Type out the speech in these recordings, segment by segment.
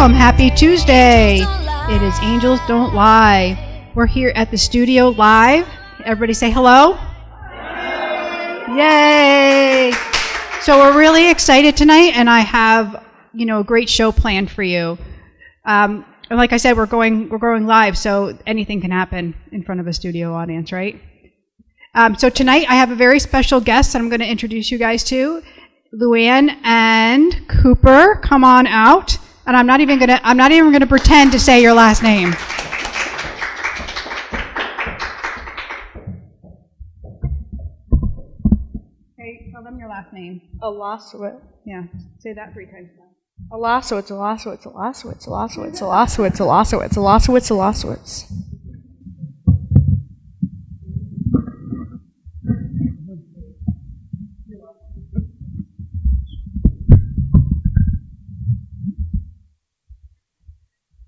welcome. Happy Tuesday. It is Angels Don't Lie. We're here at the studio live. Everybody say hello. Yay. So we're really excited tonight, and I have, a great show planned for you. Like I said, we're going live, so anything can happen in front of a studio audience, right? So tonight I have a very special guest that I'm going to introduce you guys to. Luann and Cooper, come on out. And I'm not even gonna pretend to say your last name. Okay, tell them your last name. Alosowitz. Yeah, say that 3 times fast. Alosowitz, Alosowitz, Alosowitz, Alosowitz, Alosowitz, Alosowitz, Alosowitz, Alosowitz.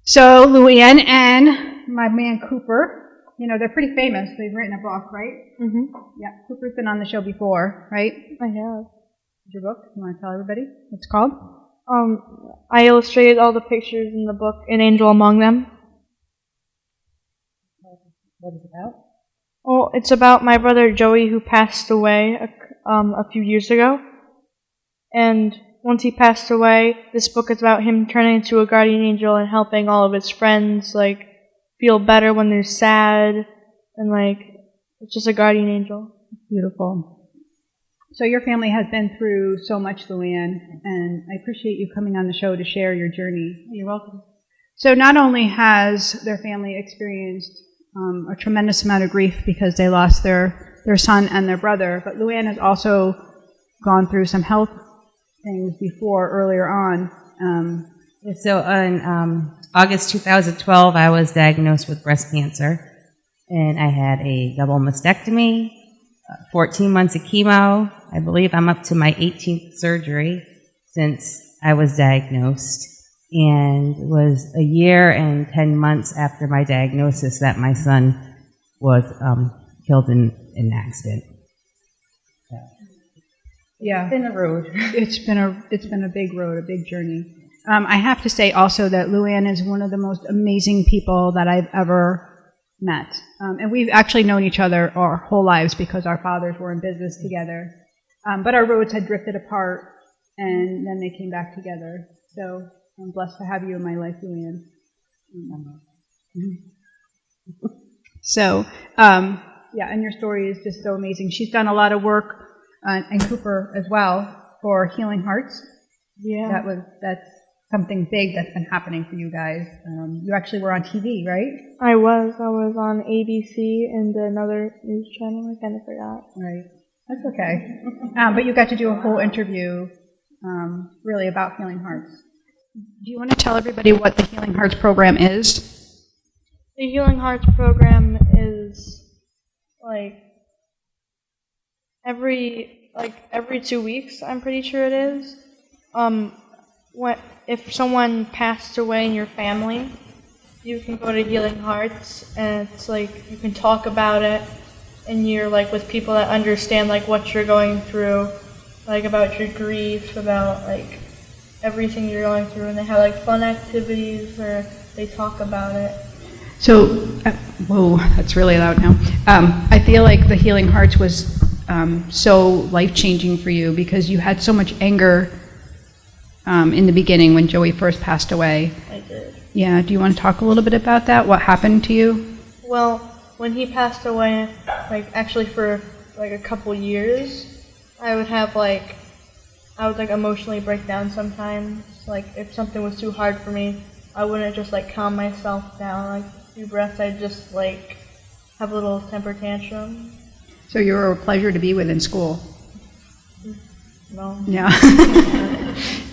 So Luann and my man Cooper, they're pretty famous. They've written a book, right? Mm-hmm. Yeah, Cooper's been on the show before, right? I have. Your book? You want to tell everybody what it's called? I illustrated all the pictures in the book, An Angel Among Them. What is it about? Well, it's about my brother Joey, who passed away a few years ago. And once he passed away, this book is about him turning into a guardian angel and helping all of his friends, feel better when they're sad. And, it's just a guardian angel. Beautiful. So your family has been through so much, Luann, and I appreciate you coming on the show to share your journey. You're welcome. So not only has their family experienced a tremendous amount of grief because they lost their son and their brother, but Luann has also gone through some health things earlier on. So in August 2012, I was diagnosed with breast cancer, and I had a double mastectomy, 14 months of chemo. I believe I'm up to my 18th surgery since I was diagnosed, and it was a year and 10 months after my diagnosis that my son was killed in an accident. So. Yeah, It's been a road. It's been a big road, a big journey. I have to say also that Luann is one of the most amazing people that I've ever met. And we've actually known each other our whole lives because our fathers were in business together. But our roads had drifted apart, and then they came back together. So I'm blessed to have you in my life, Luann. So, and your story is just so amazing. She's done a lot of work, and Cooper as well, for Healing Hearts. Yeah. That's something big that's been happening for you guys. You actually were on TV, right? I was on ABC and another news channel. I kind of forgot. Right. That's okay. But you got to do a whole interview, really about Healing Hearts. Do you want to tell everybody what the Healing Hearts program is? The Healing Hearts program is every 2 weeks, I'm pretty sure it is. If someone passed away in your family, you can go to Healing Hearts, and it's you can talk about it, and you're with people that understand what you're going through, about your grief, about everything you're going through, and they have fun activities where they talk about it. So, whoa, that's really loud now. I feel like the Healing Hearts was so life-changing for you because you had so much anger in the beginning when Joey first passed away. I did. Yeah, do you want to talk a little bit about that? What happened to you? Well, when he passed away, actually for a couple years, I would have emotionally break down sometimes. If something was too hard for me, I wouldn't just calm myself down, a few breaths. I'd just have a little temper tantrum. So you were a pleasure to be with in school. No. Yeah.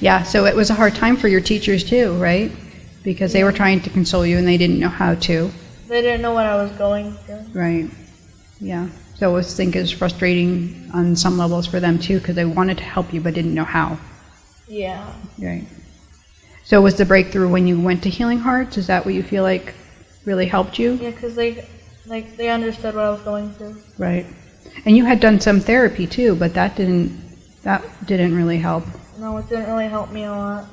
Yeah, so it was a hard time for your teachers too, right? Because they were trying to console you and they didn't know how to. They didn't know what I was going through. Right. Yeah. So I think it was frustrating on some levels for them too because they wanted to help you but didn't know how. Yeah. Right. So was the breakthrough when you went to Healing Hearts? Is that what you feel really helped you? Yeah, because they understood what I was going through. Right. And you had done some therapy too, but that didn't really help. No, it didn't really help me a lot.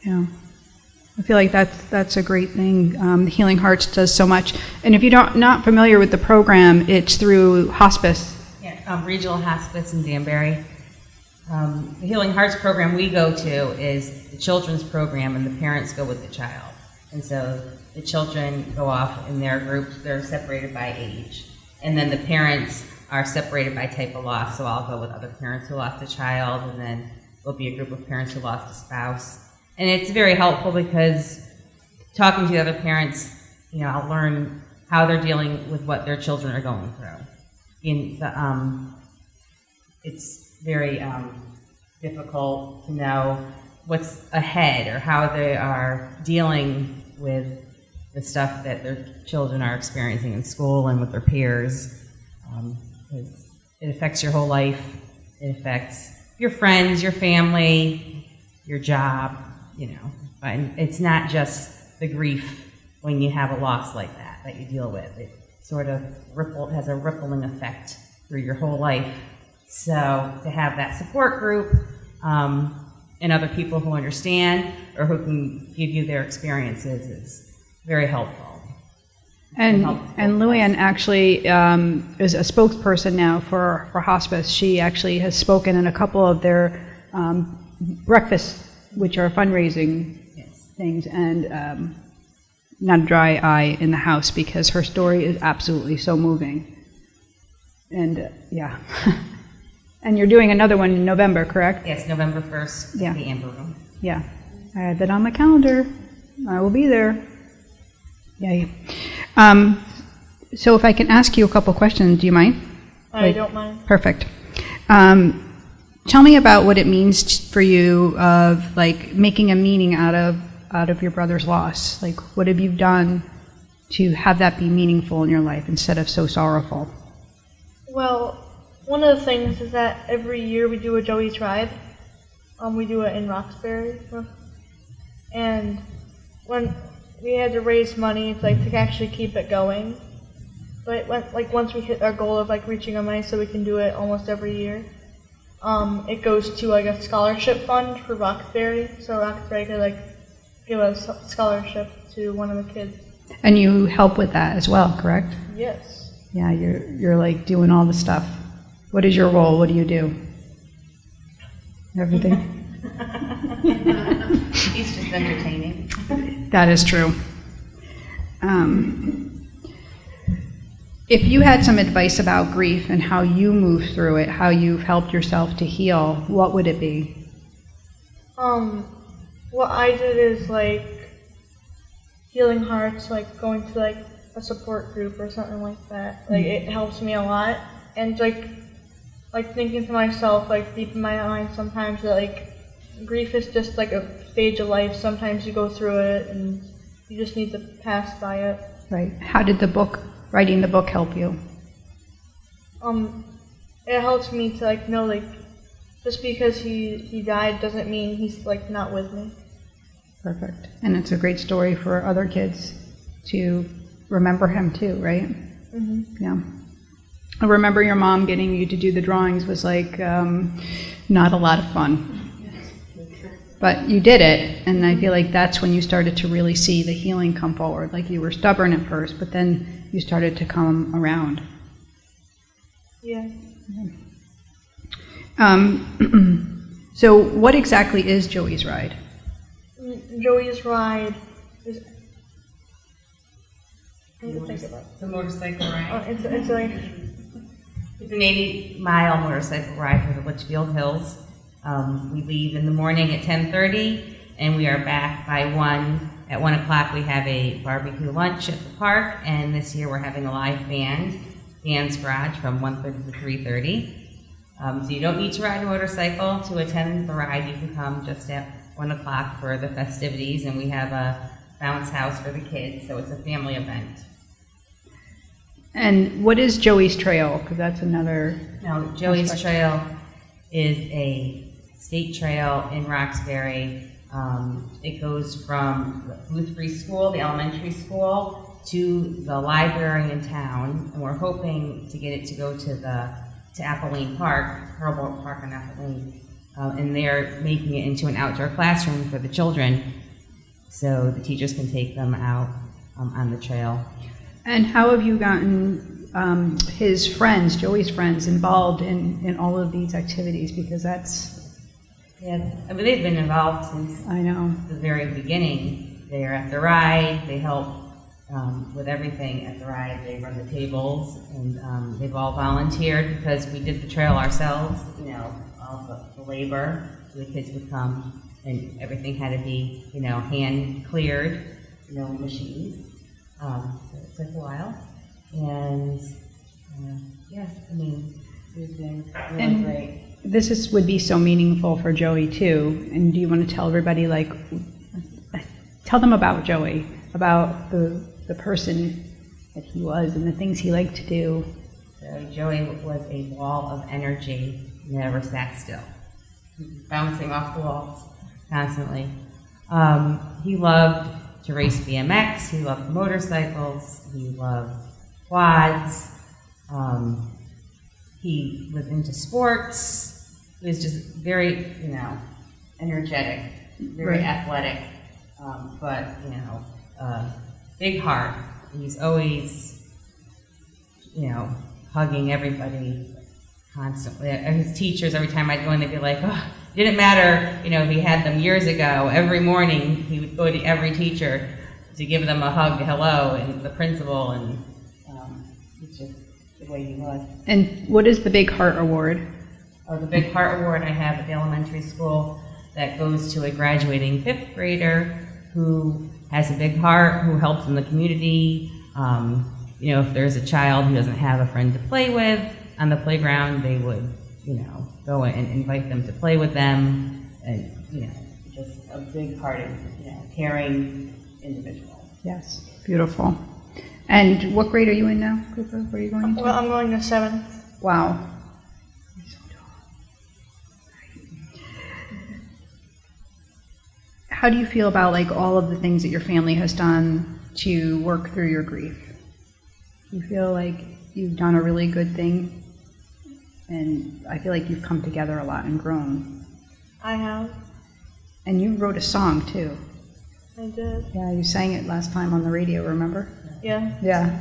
Yeah. I feel like that's a great thing. Healing Hearts does so much. And if you're not familiar with the program, it's through hospice. Yeah, Regional Hospice in Danbury. The Healing Hearts program we go to is the children's program, and the parents go with the child. And so the children go off in their groups. They're separated by age. And then the parents are separated by type of loss. So I'll go with other parents who lost a child, and then there'll be a group of parents who lost a spouse. And it's very helpful because talking to the other parents, I'll learn how they're dealing with what their children are going through. It's very difficult to know what's ahead or how they are dealing with the stuff that their children are experiencing in school and with their peers. Because it affects your whole life. It affects your friends, your family, your job, And it's not just the grief when you have a loss like that you deal with. It sort of has a rippling effect through your whole life. So to have that support group and other people who understand or who can give you their experiences is very helpful. And Luann actually is a spokesperson now for hospice. She actually has spoken in a couple of their breakfasts, which are fundraising things, and not a dry eye in the house because her story is absolutely so moving. And yeah. And you're doing another one in November, correct? Yes, November 1st at the Amber Room. Yeah. I had that on my calendar. I will be there. Yay. So if I can ask you a couple questions, do you mind? I don't mind. Perfect. Tell me about what it means for you of making a meaning out of your brother's loss. What have you done to have that be meaningful in your life instead of so sorrowful? Well, one of the things is that every year we do a Joey's Ride. We do it in Roxbury. And when we had to raise money to actually keep it going. But once we hit our goal of reaching our money so we can do it almost every year, it goes to a scholarship fund for Roxbury. So Roxbury could give a scholarship to one of the kids. And you help with that as well, correct? Yes. Yeah, you're doing all the stuff. What is your role? What do you do? Everything? He's just entertaining. That is true. If you had some advice about grief and how you move through it, how you've helped yourself to heal, what would it be? What I did is Healing Hearts, going to a support group or something like that. It helps me a lot, and thinking to myself deep in my mind sometimes that grief is just a stage of life. Sometimes you go through it and you just need to pass by it. Right. How did writing the book help you? It helps me to know just because he died doesn't mean he's not with me. Perfect. And it's a great story for other kids to remember him too, right? Mm-hmm. Yeah. I remember your mom getting you to do the drawings was not a lot of fun. But you did it, and I feel that's when you started to really see the healing come forward. You were stubborn at first, but then you started to come around. Yeah. So what exactly is Joey's Ride? Joey's Ride is... I need to think about it. It's a motorcycle ride. It's It's an 80-mile motorcycle ride through the Litchfield Hills. We leave in the morning at 10:30, and we are back by 1. At 1 o'clock, we have a barbecue lunch at the park, and this year we're having a live Band's Garage, from 1:30 to 3:30. So you don't need to ride a motorcycle to attend the ride. You can come just at 1 o'clock for the festivities, and we have a bounce house for the kids, so it's a family event. And what is Joey's Trail? Because that's another... Now, Joey's Trail is a state trail in Roxbury. It goes from the Booth Free School, the elementary school, to the library in town, and we're hoping to get it to go to Appleane Park, Hurlburt Park on Appleane, and they're making it into an outdoor classroom for the children. so the teachers can take them out on the trail. And how have you gotten his friends, Joey's friends, involved in all of these activities? Because that's, Yeah, I mean, they've been involved since I know. the very beginning. They are at the ride, they help with everything at the ride. They run the tables, and they've all volunteered because we did the trail ourselves, you know, all the labor. The kids would come, and everything had to be, you know, hand cleared, no machines. So it took a while. And yeah, I mean, it's been really And- great. This would be so meaningful for Joey too. And do you want to tell everybody, like, tell them about Joey, about the person that he was and the things he liked to do? So Joey was a wall of energy, never sat still, bouncing off the walls constantly. He loved to race BMX, he loved motorcycles, he loved quads, he was into sports. He was just very, you know, energetic, very Right. athletic, but, you know, big heart. He's always, you know, hugging everybody constantly. And his teachers, every time I'd go in, they'd be like, oh, it didn't matter, you know, he had them years ago. Every morning, he would go to every teacher to give them a hug, hello, and the principal, and it's just the way he was. And what is the Big Heart Award? Or the Big Heart Award I have at the elementary school that goes to a graduating 5th grader who has a big heart, who helps in the community. You know, if there's a child who doesn't have a friend to play with on the playground, they would, you know, go and invite them to play with them. And, you know, just a big-hearted, you know, caring individual. Yes, beautiful. And what grade are you in now, Cooper? Where are you going into? Well, I'm going to 7th. Wow. How do you feel about, like, all of the things that your family has done to work through your grief? You feel like you've done a really good thing, and I feel like you've come together a lot and grown. I have. And you wrote a song too. I did. Yeah, you sang it last time on the radio, remember? Yeah. Yeah.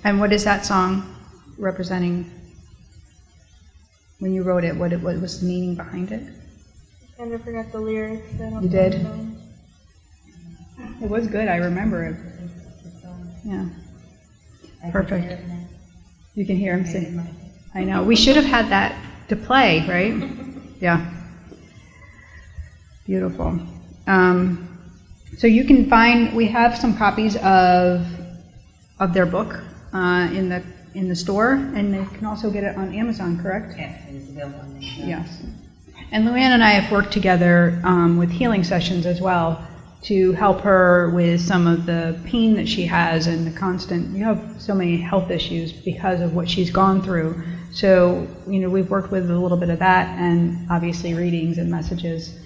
And what is that song representing? When you wrote it, what was the meaning behind it? I kind of forgot the lyrics. I don't You did? know. It was good, I remember it. Yeah. Perfect. You can hear him sing. I know. We should have had that to play, right? Yeah. Beautiful. So you can find, we have some copies of their book in the store, and they can also get it on Amazon, correct? Yes, it is available on the Yes. And Luann and I have worked together with healing sessions as well to help her with some of the pain that she has and the constant, you have so many health issues because of what she's gone through. So, you know, we've worked with a little bit of that and obviously readings and messages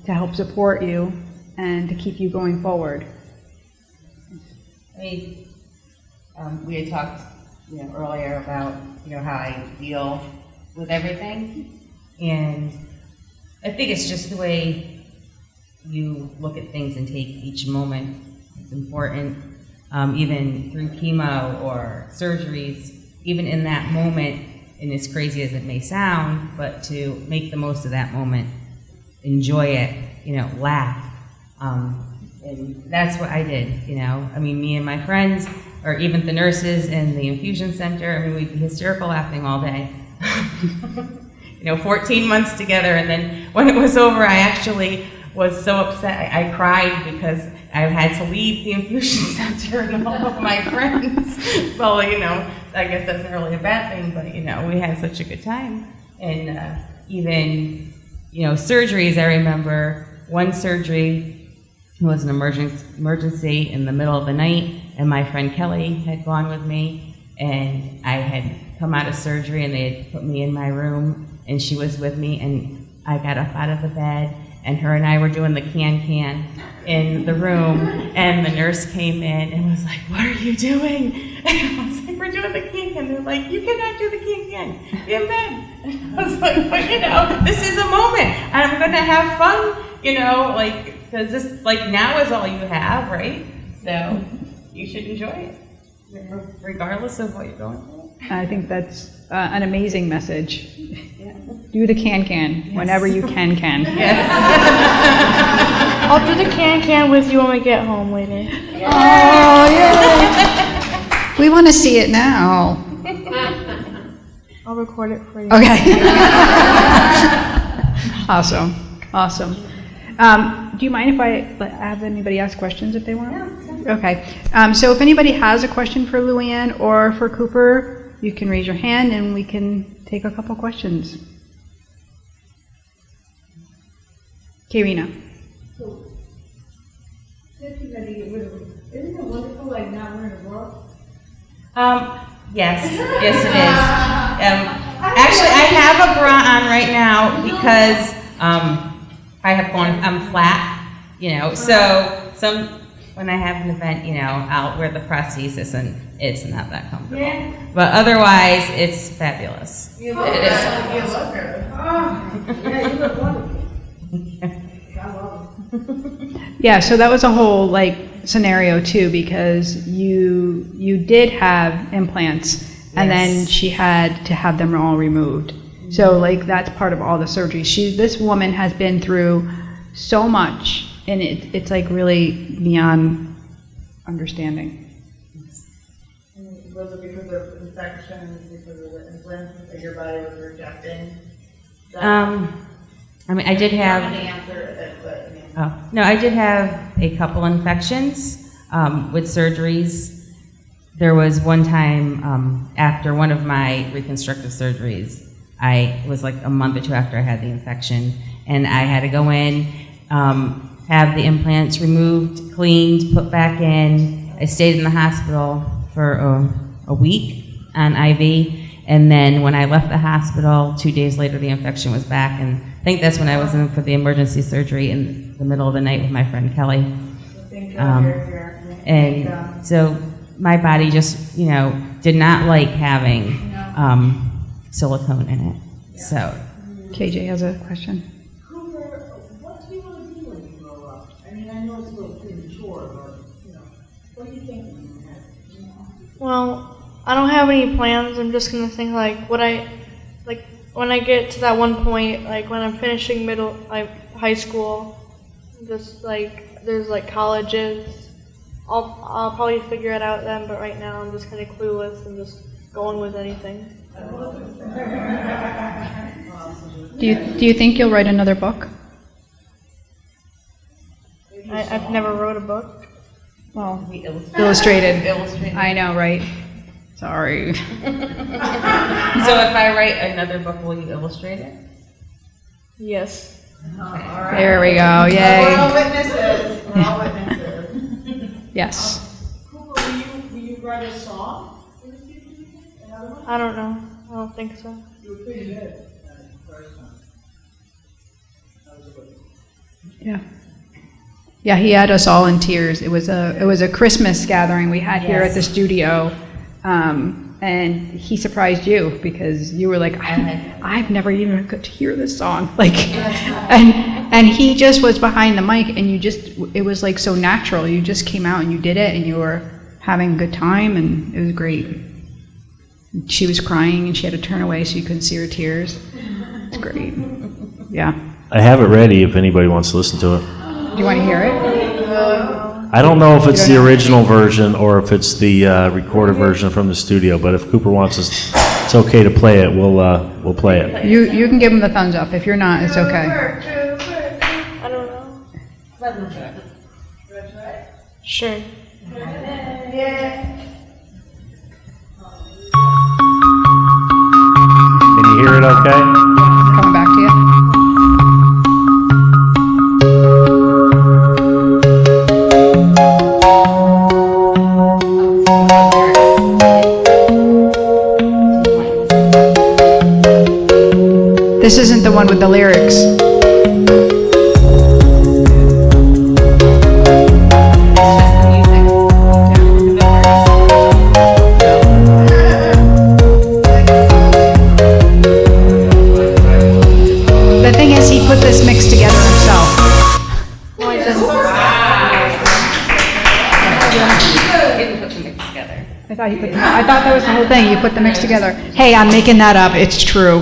to help support you and to keep you going forward. I mean, we had talked, you know, earlier about, you know, how I deal with everything, and I think it's just the way you look at things and take each moment. It's important, even through chemo or surgeries, even in that moment, and as crazy as it may sound, but to make the most of that moment, enjoy it, you know, laugh. And that's what I did, you know. I mean, me and my friends, or even the nurses in the infusion center, I mean, we'd be hysterical laughing all day. You know, 14 months together, and then when it was over, I actually was so upset. I cried because I had to leave the infusion center and all of my friends. Well, you know, I guess that's not really a bad thing, but, you know, we had such a good time. And even, you know, surgeries, I remember one surgery was an emergency in the middle of the night, and my friend Kelly had gone with me, and I had come out of surgery, and they had put me in my room, and she was with me, and I got up out of the bed, and her and I were doing the can-can in the room, and the nurse came in and was like, "What are you doing?" And I was like, "We're doing the can-can." They're like, "You cannot do the can-can. Be in bed." And I was like, "But, you know, this is a moment, and I'm going to have fun, you know, like, because this, like, now is all you have, right? So you should enjoy it, regardless of what you're going through. I think that's an amazing message. Do the can whenever you can. I'll do the can with you when we get home later. Oh, yeah. We want to see it now. I'll record it for you. Okay. Awesome. Do you mind if I have anybody ask questions if they want? Yeah. Okay. So if anybody has a question for Luann or for Cooper, you can raise your hand and we can take a couple questions. Karina. So, isn't it wonderful, like, not wearing a bra? Yes, it is. Actually, I have a bra on right now because I'm flat, so when I have an event, I'll wear the prosthesis and it's not that comfortable. Yeah. But otherwise, it's fabulous. You It look is. good. You look good. Yeah, you look wonderful. I love it. Yeah, so that was a whole scenario too, because you did have implants and then Yes. she had to have them all removed. So that's part of all the surgery. This woman has been through so much, and it's really beyond understanding. Was it because of infections, because of the implants that your body was rejecting? I did have. I answer, but No, I did have a couple infections with surgeries. There was one time after one of my reconstructive surgeries, I was like a month or two after I had the infection, and I had to go in, have the implants removed, cleaned, put back in. I stayed in the hospital for a week on IV, and then when I left the hospital, 2 days later, the infection was back, and I think that's when I was in for the emergency surgery in the middle of the night with my friend Kelly. And so my body just, did not like having silicone in it. So KJ has a question. Cooper, what do you want to do when you grow up? I mean, I know it's a little premature, but, what do you think when you have, Well, I don't have any plans. I'm just gonna think when I get to that one point, when I'm finishing high school, just there's colleges. I'll probably figure it out then. But right now, I'm just kind of clueless and just going with anything. Do you think you'll write another book? I've never wrote a book. Well, illustrated. illustrated. I know, right? Sorry. So if I write another book, will you illustrate it? Yes. There we go. We're Yay. all witnesses. We're all witnesses. Yes. Cooper, will you write a song in the future? Another one? I don't know. I don't think so. You were pretty good at the first time. That was a good one. Yeah. Yeah, he had us all in tears. It was a Christmas gathering we had here at the studio, and he surprised you because you were like, I've never even got to hear this song, and he just was behind the mic, and it was so natural. You just came out and you did it, and you were having a good time, and it was great. She was crying, and she had to turn away so you couldn't see her tears. It's great. Yeah. I have it ready if anybody wants to listen to it. Do you want to hear it? I don't know if it's the original version or if it's the recorded version from the studio, but if Cooper wants us, it's okay to play it, we'll play it. You can give him the thumbs up. If you're not, it's okay. I don't know. Sure. Can you hear it okay? Coming back to you. This isn't the one with the lyrics. The thing is, he put this mix together himself. No, I didn't. I thought that was the whole thing. You put the mix together. Hey, I'm making that up. It's true.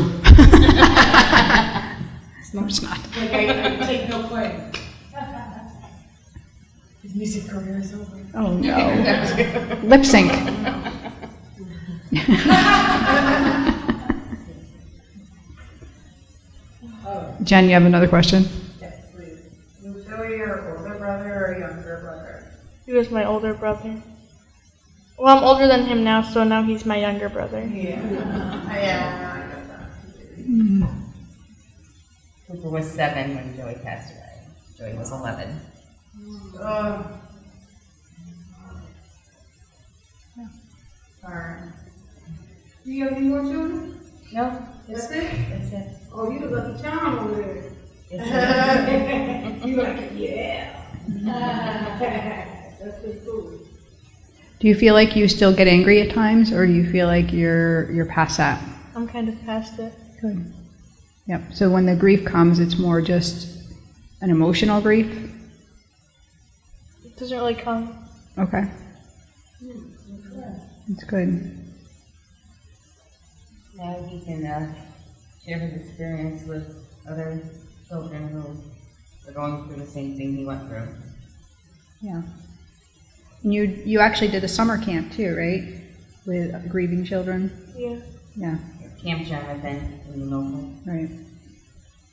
No, it's not. Like, I take no claim. His music career is over. Oh, no. Lip sync. Jen, you have another question? Yes, please. Was Billy your older brother or younger brother? He was my older brother. Well, I'm older than him now, so now he's my younger brother. Yeah. Yeah, I get that. Cooper was 7 when Joey passed away. Joey was 11. Sorry. Do you have any more children? No, That's it? that's it. Oh, you look like a charm over there. It's You like it, yeah. That's pretty cool. Do you feel like you still get angry at times, or do you feel like you're past that? I'm kind of past it. Good. Yep. So when the grief comes, it's more just an emotional grief? It doesn't really come. Okay. That's good. now he can share his experience with other children who are going through the same thing he went through. Yeah. And you actually did a summer camp too, right? With grieving children? Yeah. Yeah, Camp Jonathan in the local. right.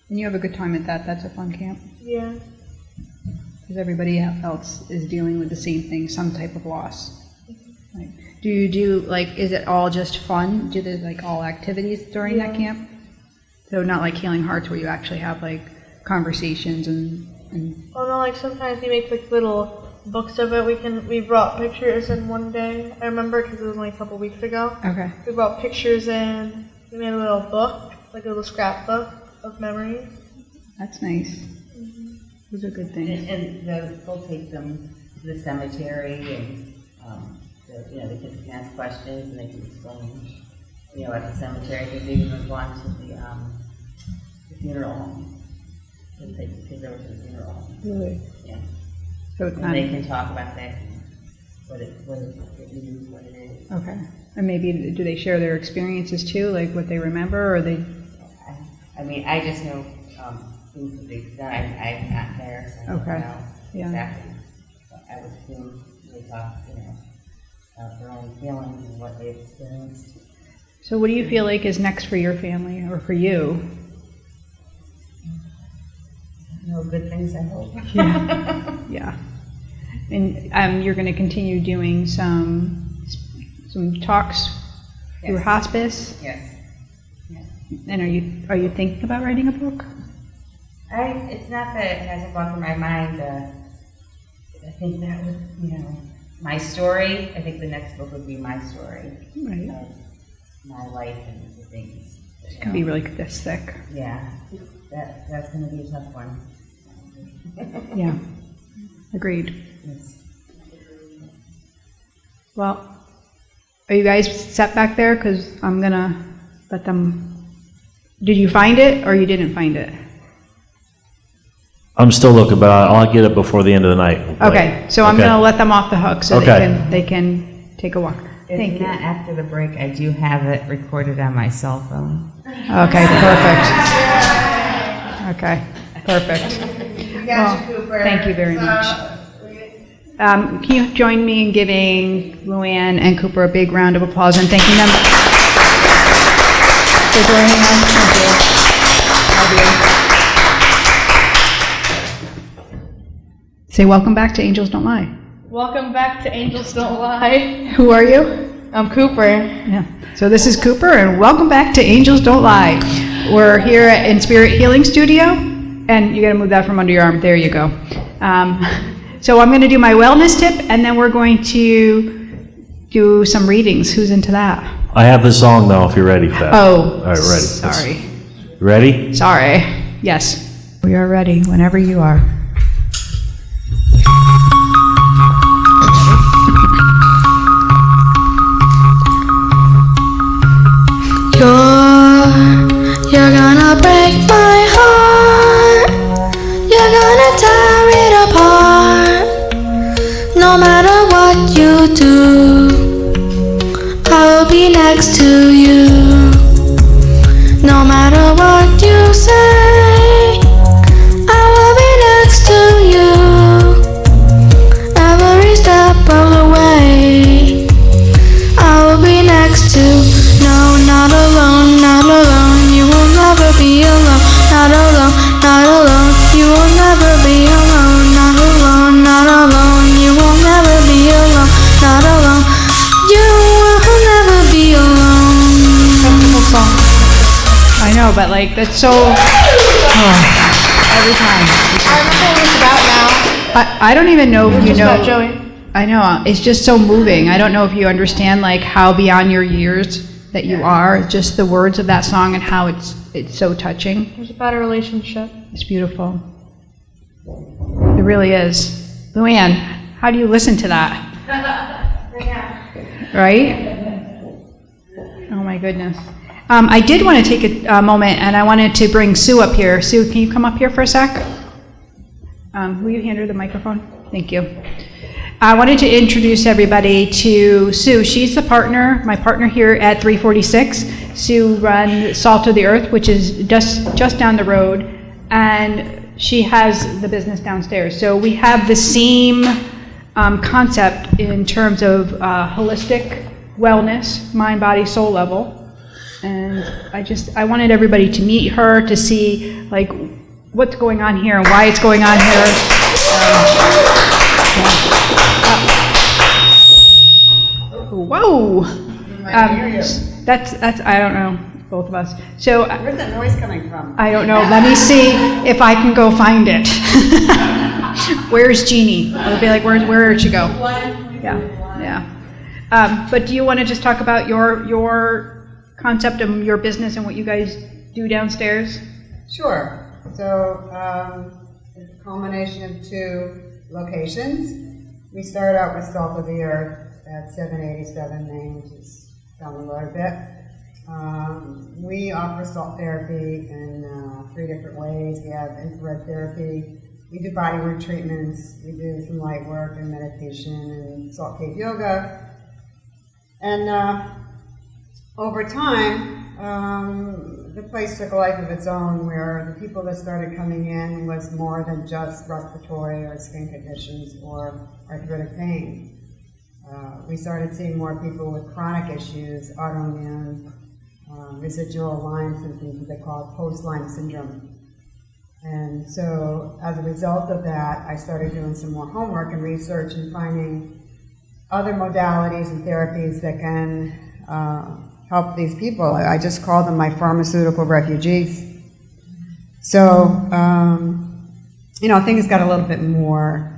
And you have a good time at that. That's a fun camp. Yeah. Because everybody else is dealing with the same thing, some type of loss. Right. Do you do, like, is it all just fun? Do they, like, all activities during that camp? So not like Healing Hearts where you actually have, like, conversations and Oh no, like sometimes we make like little books of it. We brought pictures in one day. I remember because it was only a couple weeks ago. okay. We brought pictures in. We made a little book, like a little scrapbook of memories. That's nice. Those are good things. And they'll take them to the cemetery, and the kids can ask questions and they can explain, at the cemetery. Because they even gone to the funeral home. Because there was a funeral home. Really? Yeah. So it's And not, they can talk about that, what it means, what it is. okay. And maybe, do they share their experiences too, like what they remember, or they, I just know things that they've done. I'm not there, so I don't Okay. know Yeah. exactly. But I would assume they talk, about their own feelings and what they've experienced. so what do you feel like is next for your family, or for you? Good things, I hope. Yeah. And you're going to continue doing some talks through Yes. hospice? Yes. And are you thinking about writing a book? It's not that it hasn't gone through my mind. I think that was, my story. I think the next book would be my story. Right. Of my life and the things. It can be really this thick. Yeah. That's going to be a tough one. Yeah. Agreed. Yes. Well, are you guys set back there? Because I'm going to let them... Did you find it, or you didn't find it? I'm still looking, but I'll get it before the end of the night. Okay, so I'm Okay. going to let them off the hook so Okay. they can take a walk. Thank If you. not, after the break, I do have it recorded on my cell phone. Okay, perfect. Okay, perfect. We got you, Cooper. Thank you very much. Can you join me in giving Luann and Cooper a big round of applause and thanking them for joining us? Thank you. Say welcome back to Angels Don't Lie. Welcome back to Angels Don't Lie. Who are you? I'm Cooper. Yeah. So this is Cooper, and welcome back to Angels Don't Lie. We're here in Spirit Healing Studio, and you got to move that from under your arm. There you go. So I'm going to do my wellness tip, and then we're going to do some readings. Who's into that? I have the song though, if you're ready for that. Oh, All right, ready. sorry. You ready? Sorry. Yes. We are ready whenever you are. You're gonna break my heart. You're gonna tear it apart. No matter what you do, be next to you. No matter what you say, I will be next to you. Every step of the way, I will be next to. No, not alone, not alone. You will never be alone. Not alone, not alone. You will never be alone. Not alone, not alone. You will never be alone. Not alone. You will never be alone. Beautiful song. I know, but like that's so. Every time. I remember what it's about now. I don't even know if you It's know. about Joey. I know, it's just so moving. I don't know if you understand like how beyond your years that you are, just the words of that song and how it's so touching. It's about a relationship. It's beautiful. It really is. Luann, how do you listen to that? Right? Oh my goodness. I did want to take a moment and I wanted to bring Sue up here. Sue, can you come up here for a sec? Will you hand her the microphone? Thank you. I wanted to introduce everybody to Sue. She's the partner, my partner here at 346. Sue runs Salt of the Earth, which is just down the road, and she has the business downstairs. So we have the same concept in terms of holistic wellness, mind, body, soul level. And I wanted everybody to meet her, to see like what's going on here and why it's going on here. Whoa! That's I don't know, both of us. So Where's that noise coming from? I don't know. Let me see if I can go find it. Where's Jeannie? I'll be like, where did she go? Yeah. But do you want to just talk about your concept of your business and what you guys do downstairs? Sure. So it's a culmination of two locations. We started out with Salt of the Earth at 787 Main, which is down the road a bit. We offer salt therapy in 3 different ways. We have infrared therapy. We do bodywork treatments. We do some light work and meditation and salt cave yoga. And over time, the place took a life of its own where the people that started coming in was more than just respiratory or skin conditions or arthritic pain. We started seeing more people with chronic issues, autoimmune, residual Lyme symptoms, what they call post-Lyme syndrome. And so as a result of that, I started doing some more homework and research and finding other modalities and therapies that can help these people. I just call them my pharmaceutical refugees. So, things got a little bit more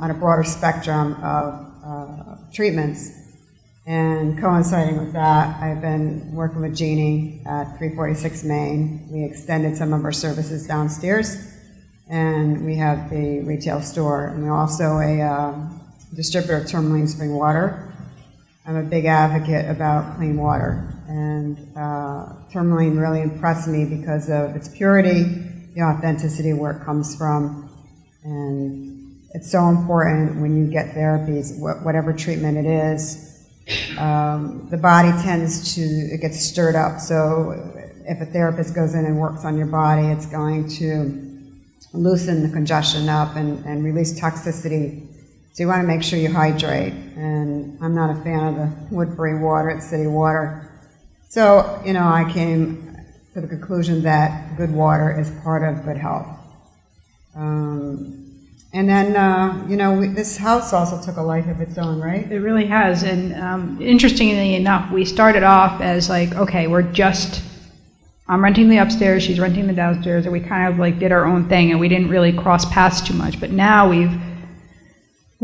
on a broader spectrum of treatments. And coinciding with that, I've been working with Jeannie at 346 Main. We extended some of our services downstairs, and we have the retail store. And we're also a distributor of Tourmaline Spring Water. I'm a big advocate about clean water, and Tourmaline really impressed me because of its purity, the authenticity of where it comes from, and it's so important when you get therapies, whatever treatment it is, the body it gets stirred up. So if a therapist goes in and works on your body, it's going to loosen the congestion up and release toxicity. So you want to make sure you hydrate. And I'm not a fan of the Woodbury water, it's city water. So, I came to the conclusion that good water is part of good health. And then, this house also took a life of its own, right? It really has, and interestingly enough, we started off as like, okay, I'm renting the upstairs, she's renting the downstairs, and we kind of like did our own thing, and we didn't really cross paths too much. But now we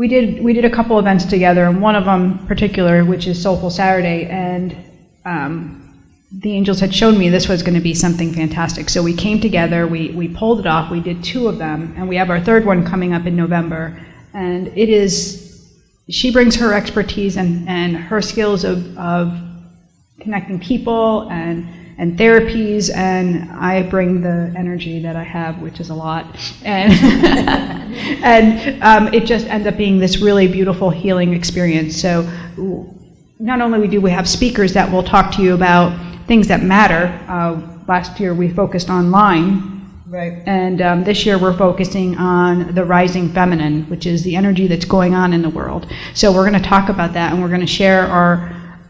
did a couple events together, and one of them in particular, which is Soulful Saturday, and the angels had shown me this was going to be something fantastic. So we came together, we pulled it off, we did 2 of them, and we have our 3rd one coming up in November. And she brings her expertise and her skills of connecting people and therapies, and I bring the energy that I have, which is a lot. And and it just ends up being this really beautiful healing experience. So not only do we have speakers that will talk to you about things that matter. Last year we focused on Lyme. Right. And this year we're focusing on the rising feminine, which is the energy that's going on in the world. So we're going to talk about that, and we're going to share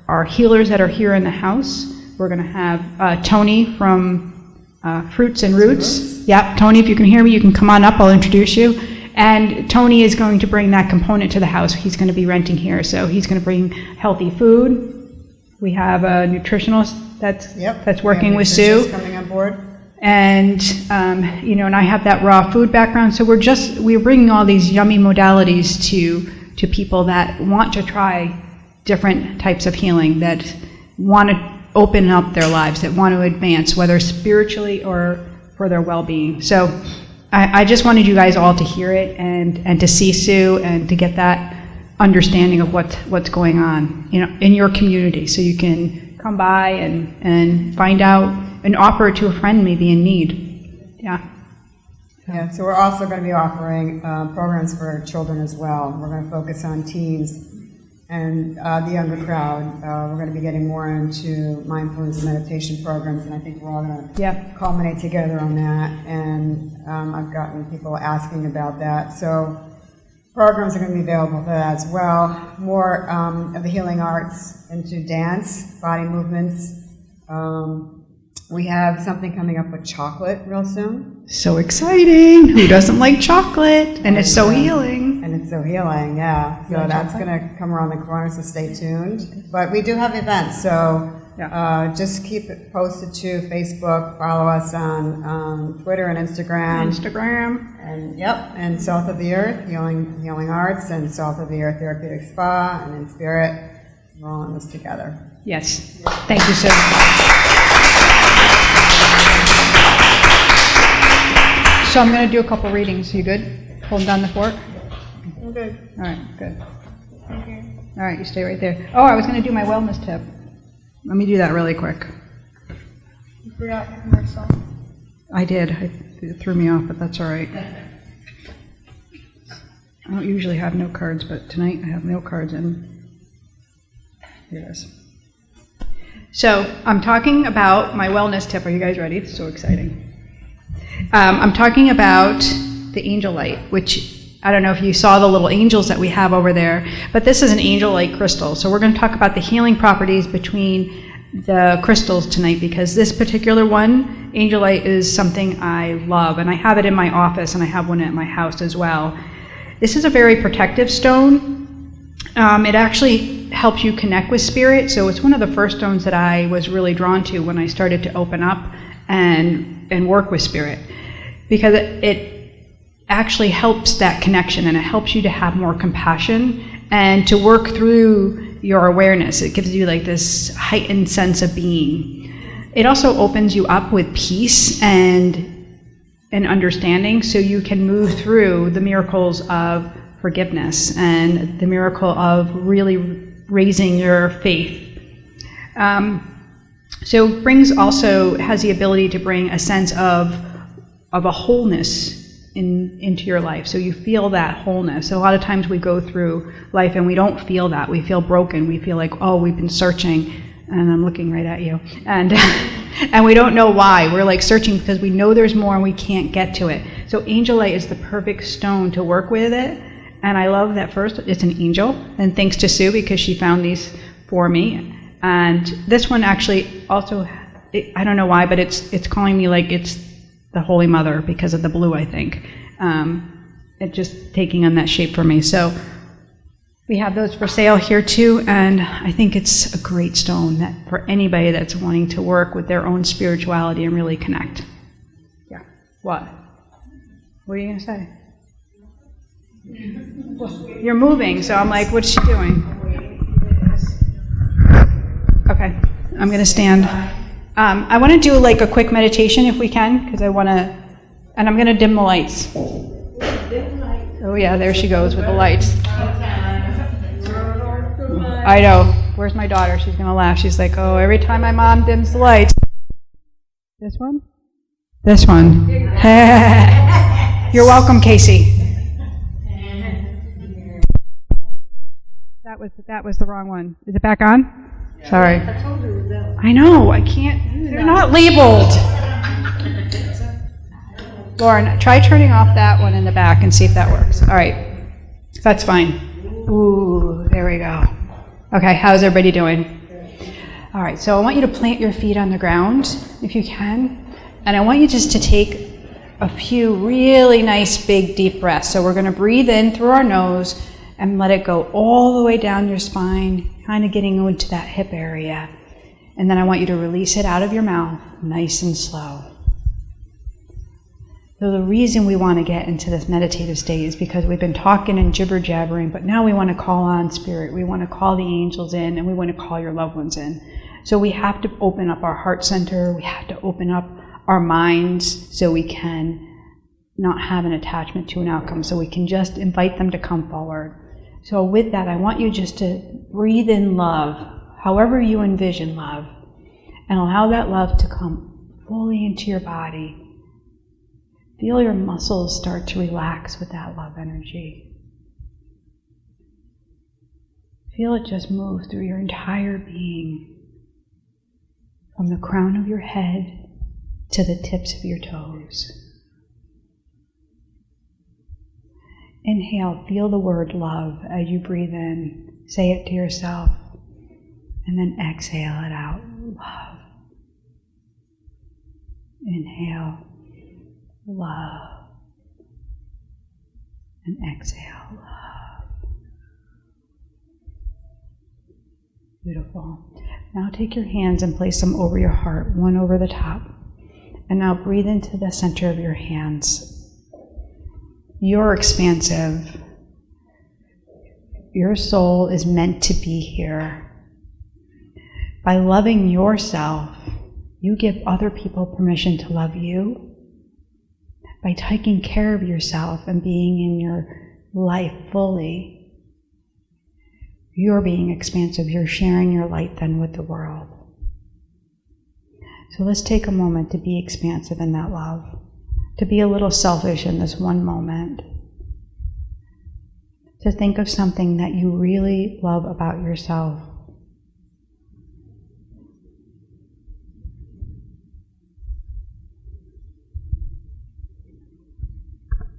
our healers that are here in the house. We're going to have Tony from Fruits and Roots. Yep, Tony, if you can hear me, you can come on up. I'll introduce you. And Tony is going to bring that component to the house. He's going to be renting here, so he's going to bring healthy food. We have a nutritionist that's working with Sue. Coming on board. And, and I have that raw food background, so we're bringing all these yummy modalities to people that want to try different types of healing, that want to open up their lives, that want to advance, whether spiritually or for their well-being. So I just wanted you guys all to hear it and to see Sue and to get that understanding of what's going on, in your community, so you can come by and find out and offer it to a friend maybe in need. Yeah, so we're also going to be offering programs for children as well. We're going to focus on teens and the younger crowd. We're going to be getting more into mindfulness and meditation programs, and I think we're all going to culminate together on that. And I've gotten people asking about that. So programs are going to be available for that as well. More of the healing arts into dance, body movements. We have something coming up with chocolate real soon. So exciting! Who doesn't like chocolate? And it's so healing. And it's so healing, yeah. So that's going to come around the corner, so stay tuned. But we do have events, so just keep it posted to Facebook. Follow us on Twitter and Instagram. And South of the Earth, Healing Arts, and South of the Earth Therapeutic Spa, and In Spirit. We're all in this together. Yes. Thank you, Sue. So I'm going to do a couple readings. You good? Holding down the fort? I'm good. All right, good. Okay. All right, you stay right there. Oh, I was going to do my wellness tip. Let me do that really quick. You forgot your commercial. I did. It threw me off, but that's all right. I don't usually have note cards, but tonight I have note cards, and here it is. So I'm talking about my wellness tip. Are you guys ready? It's so exciting. I'm talking about the angel light, which I don't know if you saw the little angels that we have over there, but this is an angel light crystal. So we're going to talk about the healing properties between the crystals tonight, because this particular one, angel light, is something I love, and I have it in my office, and I have one at my house as well. This is a very protective stone. It actually helps you connect with spirit, so it's one of the first stones that I was really drawn to when I started to open up and work with spirit, because it actually helps that connection, and it helps you to have more compassion and to work through your awareness. It gives you like this heightened sense of being. It also opens you up with peace and understanding, so you can move through the miracles of forgiveness and the miracle of really raising your faith. So it has the ability to bring a sense of a wholeness into your life. So you feel that wholeness. So a lot of times we go through life and we don't feel that. We feel broken. We feel like, oh, we've been searching, and I'm looking right at you. And and we don't know why. We're like searching because we know there's more and we can't get to it. So angel light is the perfect stone to work with it. And I love that first, it's an angel. And thanks to Sue, because she found these for me. And this one actually also, I don't know why, but it's calling me like it's the Holy Mother because of the blue, I think. It's just taking on that shape for me. So we have those for sale here too, and I think it's a great stone that for anybody that's wanting to work with their own spirituality and really connect. Yeah. What? What are you going to say? Well, you're moving, so I'm like, what's she doing? Okay, I'm going to stand. I want to do like a quick meditation if we can, because I want to, and I'm going to dim the lights. Oh yeah, there she goes with the lights. I know. Where's my daughter? She's going to laugh. She's like, oh, every time my mom dims the lights. This one? This one. You're welcome, Casey. That was the but that was the wrong one. Is it back on? Sorry. I know, I can't. They're not labeled. Lauren, try turning off that one in the back and see if that works. All right. That's fine. Ooh, there we go. Okay, how's everybody doing? All right, so I want you to plant your feet on the ground, if you can. And I want you just to take a few really nice, big, deep breaths. So we're going to breathe in through our nose and let it go all the way down your spine, kind of getting into that hip area. And then I want you to release it out of your mouth, nice and slow. So the reason we want to get into this meditative state is because we've been talking and jibber-jabbering, but now we want to call on spirit. We want to call the angels in, and we want to call your loved ones in. So we have to open up our heart center. We have to open up our minds so we can not have an attachment to an outcome, so we can just invite them to come forward. So with that, I want you just to breathe in love, however you envision love, and allow that love to come fully into your body. Feel your muscles start to relax with that love energy. Feel it just move through your entire being, from the crown of your head to the tips of your toes. Inhale, feel the word love as you breathe in. Say it to yourself, and then exhale it out. Love. Inhale. Love. And exhale, love. Beautiful. Now take your hands and place them over your heart, one over the top. And now breathe into the center of your hands. You're expansive. Your soul is meant to be here. By loving yourself, you give other people permission to love you. By taking care of yourself and being in your life fully, you're being expansive. You're sharing your light then with the world. So let's take a moment to be expansive in that love, to be a little selfish in this one moment, to think of something that you really love about yourself.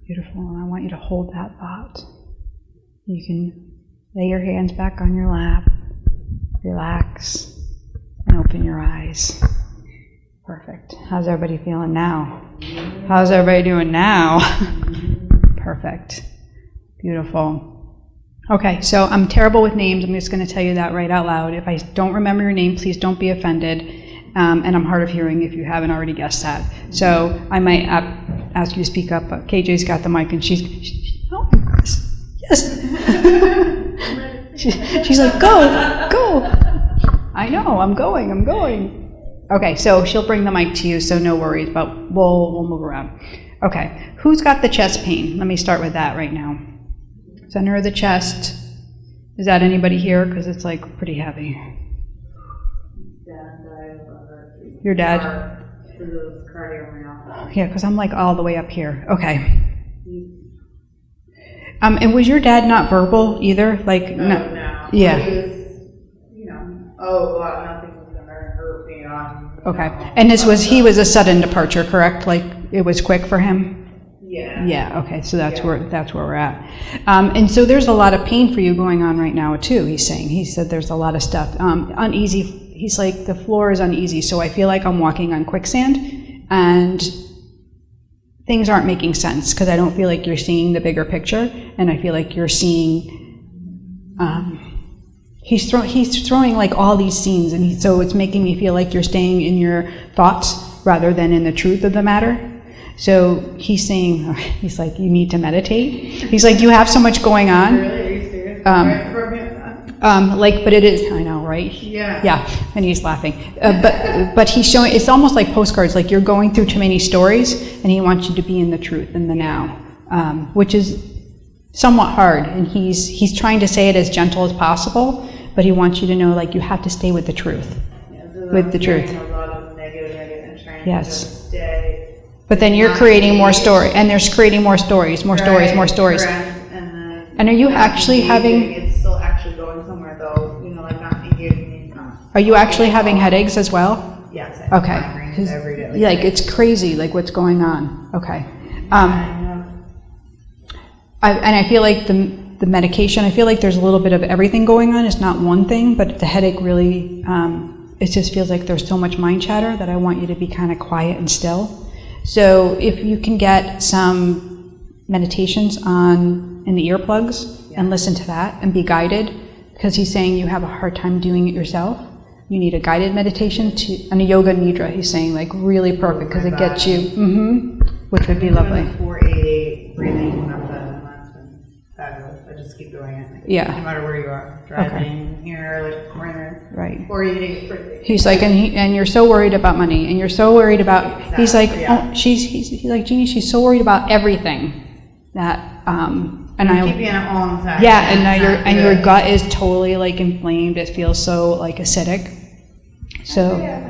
Beautiful, and I want you to hold that thought. You can lay your hands back on your lap, relax, and open your eyes. Perfect. How's everybody feeling now? How's everybody doing now? Perfect. Beautiful. Okay, so I'm terrible with names. I'm just going to tell you that right out loud. If I don't remember your name, please don't be offended. And I'm hard of hearing if you haven't already guessed that. So I might ask you to speak up, but KJ's got the mic and she's oh, yes. she's like, go. I know, I'm going. Okay, so she'll bring the mic to you, so no worries, but we'll move around. Okay, who's got the chest pain? Let me start with that right now. Center of the chest. Is that anybody here? Because it's like pretty heavy. Your dad? Yeah, because I'm like all the way up here. Okay. And was your dad not verbal either? Like No. Yeah. He was, nothing was gonna hurt me on. Okay. And he was a sudden departure, correct? Like it was quick for him? Yeah. Yeah, okay, so that's where we're at. And so there's a lot of pain for you going on right now too, he's saying. He said there's a lot of stuff. Uneasy. He's like, the floor is uneasy, so I feel like I'm walking on quicksand, and things aren't making sense, because I don't feel like you're seeing the bigger picture, and I feel like you're seeing, he's throwing like all these scenes, and so it's making me feel like you're staying in your thoughts rather than in the truth of the matter. So he's saying, he's like, you need to meditate. He's like, you have so much going on. Really? Are you serious? But it is, I know, right? Yeah. Yeah, and he's laughing. But he's showing, it's almost like postcards, like you're going through too many stories, and he wants you to be in the truth, in the now, which is somewhat hard. And he's trying to say it as gentle as possible, but he wants you to know, like, you have to stay with the truth. With the truth. A lot of negative and trying Yes. to stay. But then you're creating more story, and there's creating more stories. Correct, and then And are you actually having? it's still actually going somewhere, so, like not engaging in Are you actually having headaches as well? Yes, I have Okay. migraines every day. Like it's crazy, like what's going on. Okay. And I feel like the medication, I feel like there's a little bit of everything going on. It's not one thing, but the headache really, it just feels like there's so much mind chatter that I want you to be kind of quiet and still. So if you can get some meditations in the earplugs and listen to that and be guided, because he's saying you have a hard time doing it yourself. You need a guided meditation and a yoga nidra. He's saying like really perfect because it gets you, which would be lovely. 488 breathing method, and that's been fabulous. I just keep doing it. Yeah. No matter where you are, driving here, like corner, Right. or eating. He's like, and you're so worried about money, and you're so worried about. He's like, yeah. he's like, Jeannie, she's so worried about everything that, and I'm keeping it all inside. yeah, and now your good. gut is totally like inflamed. It feels so like acidic. So Yeah,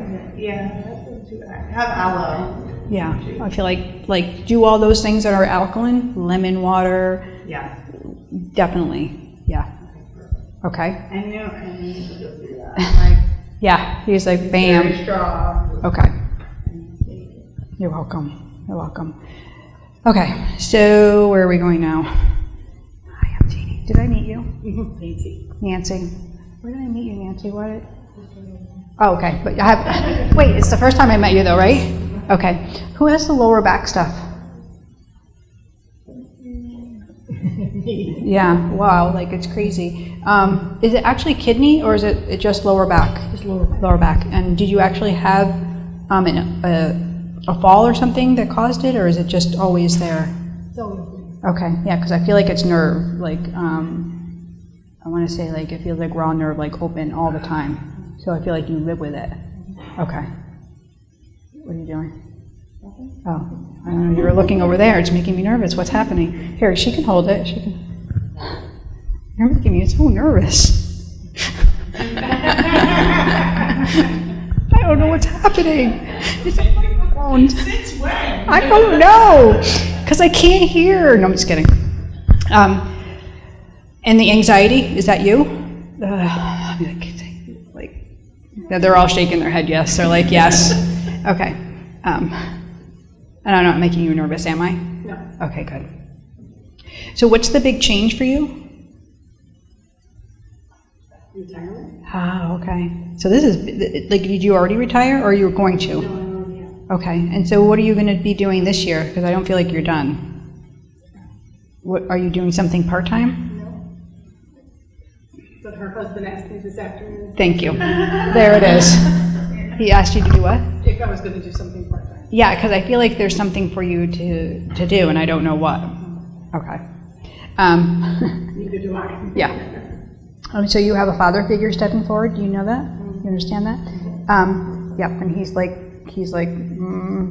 that's not too bad. I have aloe. yeah, I feel like do all those things that are alkaline, lemon water, Yeah. definitely, yeah. Okay, I knew to go through that. yeah. He's like, Very bam. strong. Okay. You're welcome. You're welcome. Okay, so where are we going now? Hi, I'm Jeannie. Did I meet you? Nancy. Nancy. Where did I meet you, Nancy? What? Oh, okay. But I have. Wait, it's the first time I met you, though, right? Okay. Who has the lower back stuff? Yeah. Wow. Like it's crazy. Is it actually kidney or is it just lower back? Just lower back. And did you actually have a fall or something that caused it, or is it just always there? Okay. Yeah, because I feel like it's nerve. Like I want to say like it feels like raw nerve, like open all the time. So I feel like you live with it. Okay. What are you doing? Oh, I don't know. You were looking over there. It's making me nervous. What's happening? Here, she can hold it. She can. You're making me so nervous. I don't know what's happening. It's on my phone. Since when? I don't know, because I can't hear. No, I'm just kidding. And the anxiety, is that you? I'll be like, yeah, they're all shaking their head yes. They're like, yes. Okay. And I'm not making you nervous, am I? No. Okay, good. So what's the big change for you? Retirement? Ah, okay. So this is, like, did you already retire or you were going to? No, yeah. Okay, and so what are you going to be doing this year? Because I don't feel like you're done. What, are you doing something part-time? No. But her husband asked me this afternoon Thank you. There it is. He asked you to do what? if I was going to do something part-time. Yeah, because I feel like there's something for you to do, and I don't know what. Okay. Neither do I. Yeah. So you have a father figure stepping forward. Do you know that? You understand that? Yep. And he's like,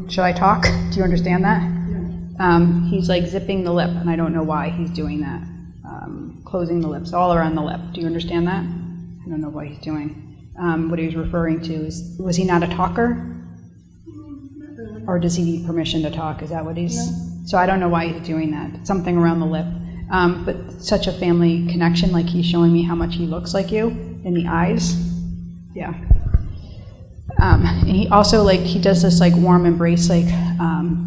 should I talk? Do you understand that? He's like zipping the lip, and I don't know why he's doing that. Closing the lips, all around the lip. Do you understand that? I don't know what he's doing. What he was referring to is, was he not a talker? Or does he need permission to talk? Is that what he's? No. So I don't know why he's doing that. Something around the lip. But such a family connection, like he's showing me how much he looks like you in the eyes. Yeah. And he also, like, he does this, like, warm embrace, like,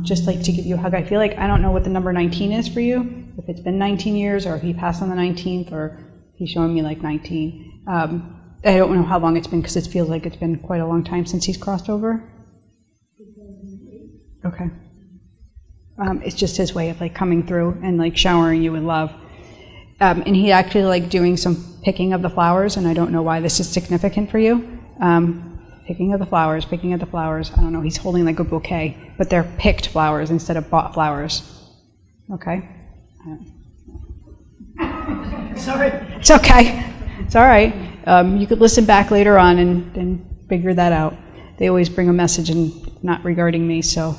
just, like, to give you a hug. I feel like, I don't know what the number 19 is for you, if it's been 19 years, or if he passed on the 19th, or he's showing me, like, 19. I don't know how long it's been, because it feels like it's been quite a long time since he's crossed over. Okay. It's just his way of, like, coming through and, like, showering you with love. And he actually, like, doing some picking of the flowers, and I don't know why this is significant for you. Picking of the flowers. I don't know, he's holding, like, a bouquet, but they're picked flowers instead of bought flowers. Okay? Sorry. It's okay. It's all right. You could listen back later on and figure that out. They always bring a message and not regarding me, so.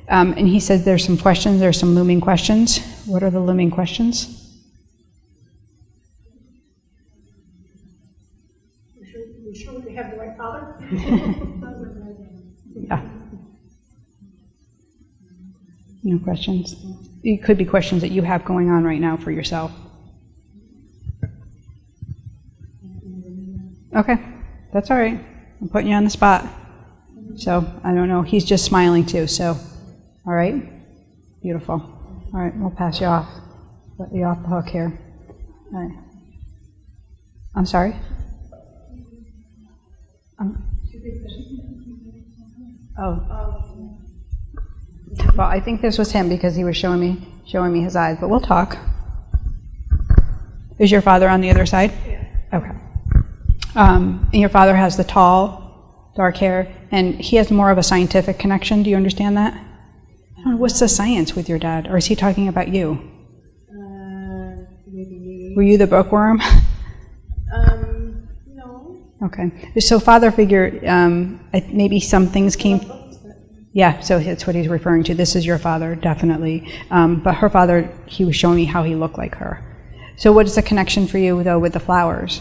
And he said there's some questions, there's some looming questions. What are the looming questions? You sure we have the right father? Yeah. No questions? It could be questions that you have going on right now for yourself. Okay, that's all right. I'm putting you on the spot. So, I don't know. He's just smiling too, so, all right? Beautiful. All right, we'll pass you off. Let you off the hook here. All right. I'm sorry? Oh. Well, I think this was him because he was showing me his eyes, but we'll talk. Is your father on the other side? Yeah. Okay. And your father has the tall, dark hair, and he has more of a scientific connection. Do you understand that? I don't know, what's the science with your dad? Or is he talking about you? Maybe. Were you the bookworm? No. Okay. So father figure, maybe some things came... Yeah, so that's what he's referring to. This is your father, definitely. But her father, he was showing me how he looked like her. So what is the connection for you, though, with the flowers?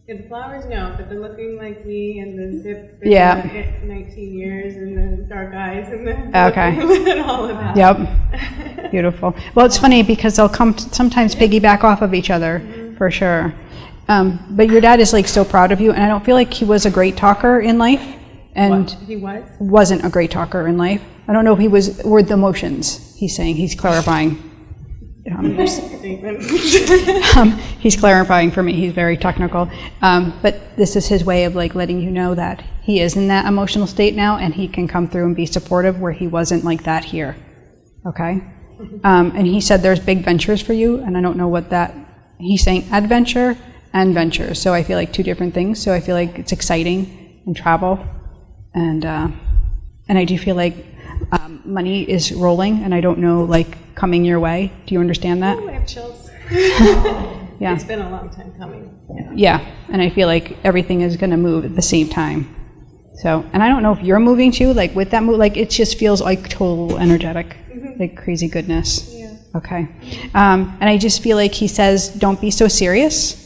Yeah, the flowers, no, but the looking like me and the zip, Yeah. 19 years and the dark eyes and the Okay. and all of that. Yep. Beautiful. Well, it's funny because they'll come sometimes piggyback off of each other, for sure. But your dad is like so proud of you, and I don't feel like he was a great talker in life. And He was? wasn't a great talker in life. I don't know if he was, or the emotions, he's saying. He's clarifying. He's clarifying for me. He's very technical. But this is his way of like letting you know that he is in that emotional state now, and he can come through and be supportive where he wasn't like that here. Okay? And he said there's big ventures for you, and I don't know what that, he's saying adventure and venture. So I feel like two different things. So I feel like it's exciting and travel. And I do feel like money is rolling, and I don't know, like, coming your way. Do you understand that? Oh, I have chills. Yeah. It's been a long time coming. Yeah, and I feel like everything is going to move at the same time. So, and I don't know if you're moving too, like with that move, like it just feels like total energetic, like crazy goodness. Yeah. Okay. And I just feel like he says, don't be so serious.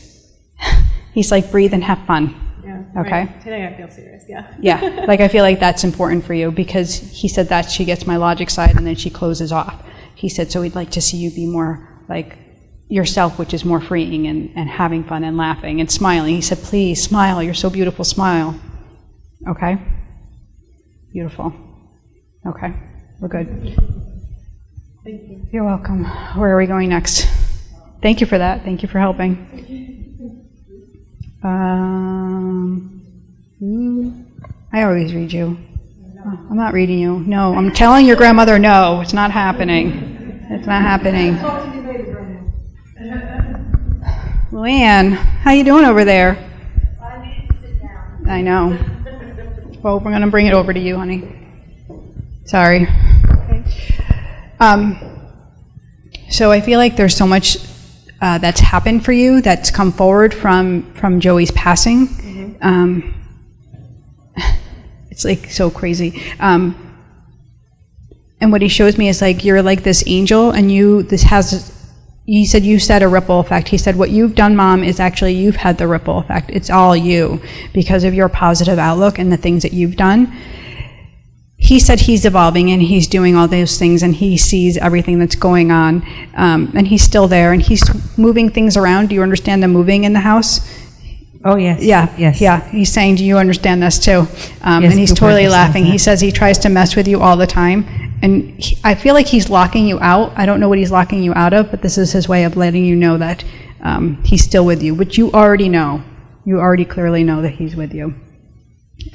He's like, breathe and have fun. Yeah. Okay. Right. Today I feel serious, yeah. Yeah, like I feel like that's important for you because he said that she gets my logic side and then she closes off. He said, so we'd like to see you be more like yourself, which is more freeing and having fun and laughing and smiling. He said, please smile, you're so beautiful, smile. Okay? Beautiful. Okay, we're good. Thank you. You're welcome. Where are we going next? Thank you for that. Thank you for helping. I always read you. Oh, I'm not reading you. No, I'm telling your grandmother no. It's not happening. It's not happening. Luann, how you doing over there? I need to sit down. I know. Well, we're going to bring it over to you, honey. Sorry. So I feel like there's so much that's happened for you that's come forward from Joey's passing. It's like so crazy. And what he shows me is like you're like this angel, and you said a ripple effect. He said what you've done, Mom, is actually you've had the ripple effect. It's all you because of your positive outlook and the things that you've done. He said he's evolving and he's doing all those things and he sees everything that's going on, and he's still there and he's moving things around. Do you understand the moving in the house? Oh, yes. Yeah, Yes. yeah. He's saying, do you understand this too? Yes, And he's Cooper totally understands laughing. that. He says he tries to mess with you all the time. And I feel like he's locking you out. I don't know what he's locking you out of, but this is his way of letting you know that he's still with you, which you already know. You already clearly know that he's with you.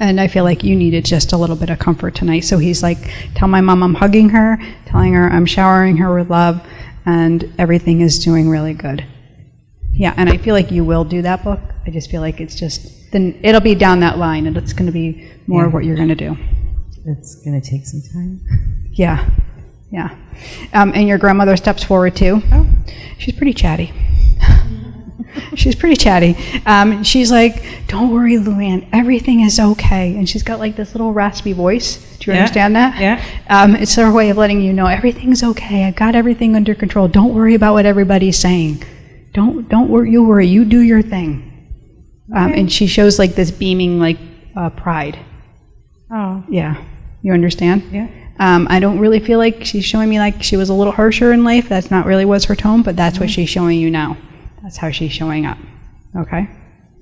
And I feel like you needed just a little bit of comfort tonight. So he's like, tell my mom I'm hugging her, telling her I'm showering her with love, and everything is doing really good. Yeah, and I feel like you will do that book. I just feel like it's just, then it'll be down that line, and it's going to be more of what you're going to do. It's going to take some time. Yeah, yeah. And your grandmother steps forward too. Oh, she's pretty chatty. She's pretty chatty. She's like, don't worry, Luann, everything is okay. And she's got like this little raspy voice. Do you understand that? Yeah. It's her way of letting you know everything's okay. I've got everything under control. Don't worry about what everybody's saying. Don't worry. You worry. You do your thing. And she shows like this beaming like pride. Oh. Yeah. You understand? Yeah. I don't really feel like she's showing me like she was a little harsher in life. That's not really was her tone, but that's what she's showing you now. That's how she's showing up. Okay.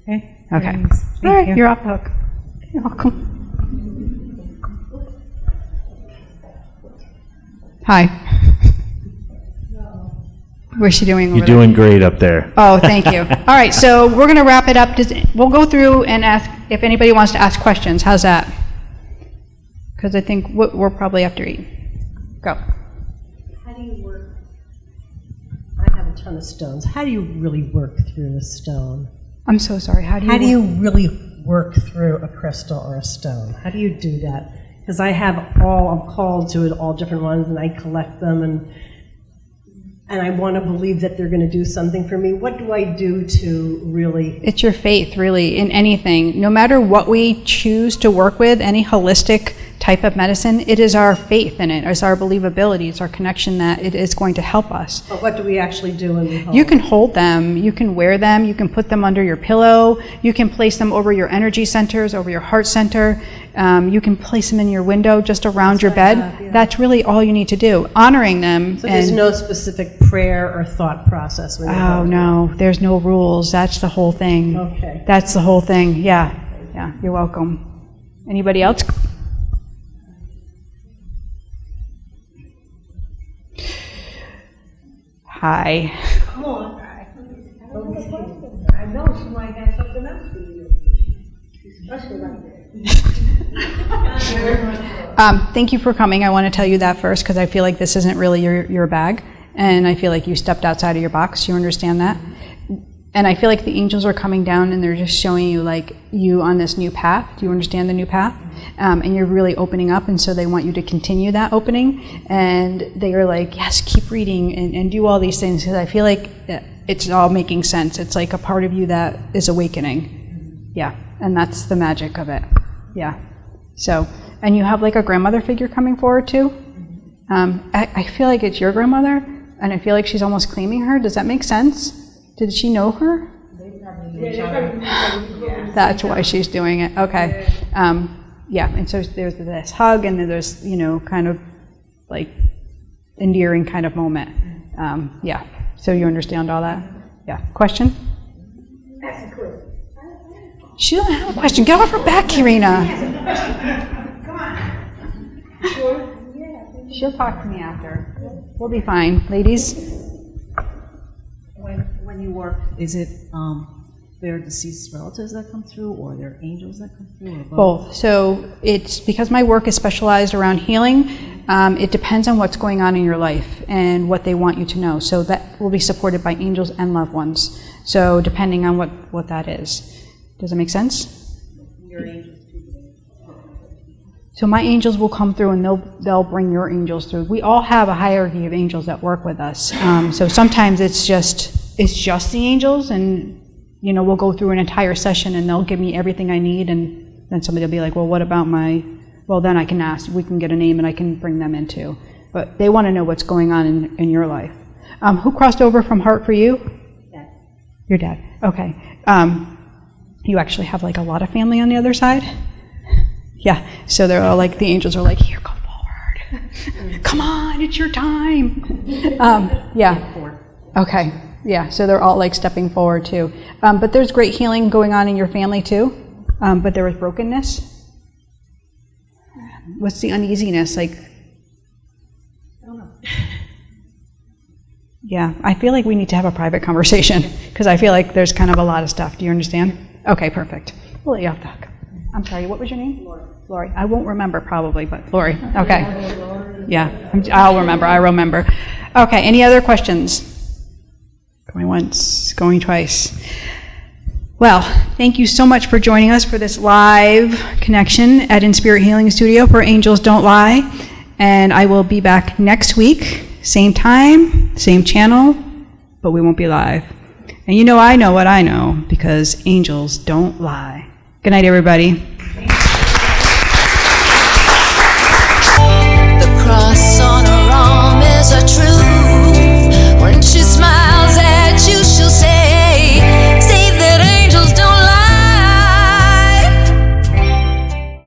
Okay. Okay. Thanks. All Thank right, you. you're off the hook. You're welcome. Hi. What's she doing over You're there? doing great up there. Oh, thank you. All right, so we're going to wrap it up. We'll go through and ask if anybody wants to ask questions. How's that? Because I think we're probably after eat. Go. How do you work? I have a ton of stones. How do you really work through a stone? I'm so sorry. How do you? How do you really work through a crystal or a stone? How do you do that? Because I'm called to it, all different ones, and I collect them, and I want to believe that they're going to do something for me. What do I do to really? It's your faith, really, in anything. No matter what we choose to work with, any holistic type of medicine, it is our faith in it. It's our believability. It's our connection that it is going to help us. But what do we actually do when we hold? You can hold them, you can wear them, you can put them under your pillow, you can place them over your energy centers, over your heart center, you can place them in your window, just around your bed. That's really all you need to do. Honoring them. So there's no specific prayer or thought process when you Oh, hold no, there's no rules. That's the whole thing. Okay. That's the whole thing. Yeah, you're welcome. Anybody else? Hi. Come on. I know she might have something else for you. Especially like that. Thank you for coming. I want to tell you that first because I feel like this isn't really your bag, and I feel like you stepped outside of your box. You understand that? And I feel like the angels are coming down and they're just showing you like you on this new path. Do you understand the new path? And you're really opening up, and so they want you to continue that opening. And they are like, yes, keep reading and do all these things, because I feel like it's all making sense. It's like a part of you that is awakening. Yeah, and that's the magic of it. Yeah. So, and you have like a grandmother figure coming forward too. I feel like it's your grandmother, and I feel like she's almost claiming her. Does that make sense? Did she know her? That's why she's doing it. Okay. Yeah, and so there's this hug, and then there's, kind of like endearing kind of moment. Yeah, so you understand all that? Yeah. Question? She doesn't have a question. Get off her back, Karina. Come on. Sure? Yeah. She'll talk to me after. We'll be fine. Ladies? When you work, is it their deceased relatives that come through, or their angels that come through, or Both. So it's because my work is specialized around healing. It depends on what's going on in your life and what they want you to know. So that will be supported by angels and loved ones. So depending on what that is. Does it make sense? your angels too? So my angels will come through, and they'll bring your angels through. We all have a hierarchy of angels that work with us. So sometimes it's just the angels, and we'll go through an entire session, and they'll give me everything I need, and then somebody will be like, well, what about well, then I can ask. We can get a name, and I can bring them in too. But they want to know what's going on in your life. Who crossed over from Heart for you? Dad. Your dad. Okay. You actually have like a lot of family on the other side? Yeah. So they're all like, the angels are like, here, go forward. Come on, it's your time. Yeah. Okay. Yeah. So they're all like stepping forward too. But there's great healing going on in your family too. But there was brokenness. What's the uneasiness? Like, I don't know. Yeah, I feel like we need to have a private conversation because I feel like there's kind of a lot of stuff. Do you understand? Okay, perfect. We'll let you off the hook. I'm sorry, what was your name? Lori. I won't remember probably, but Lori. Okay. Yeah, I'll remember. I remember. Okay, any other questions? Going once, going twice. Well, thank you so much for joining us for this live connection at In Spirit Healing Studio for Angels Don't Lie. And I will be back next week, same time, same channel, but we won't be live. And I know what I know, because angels don't lie. Good night, everybody. The cross on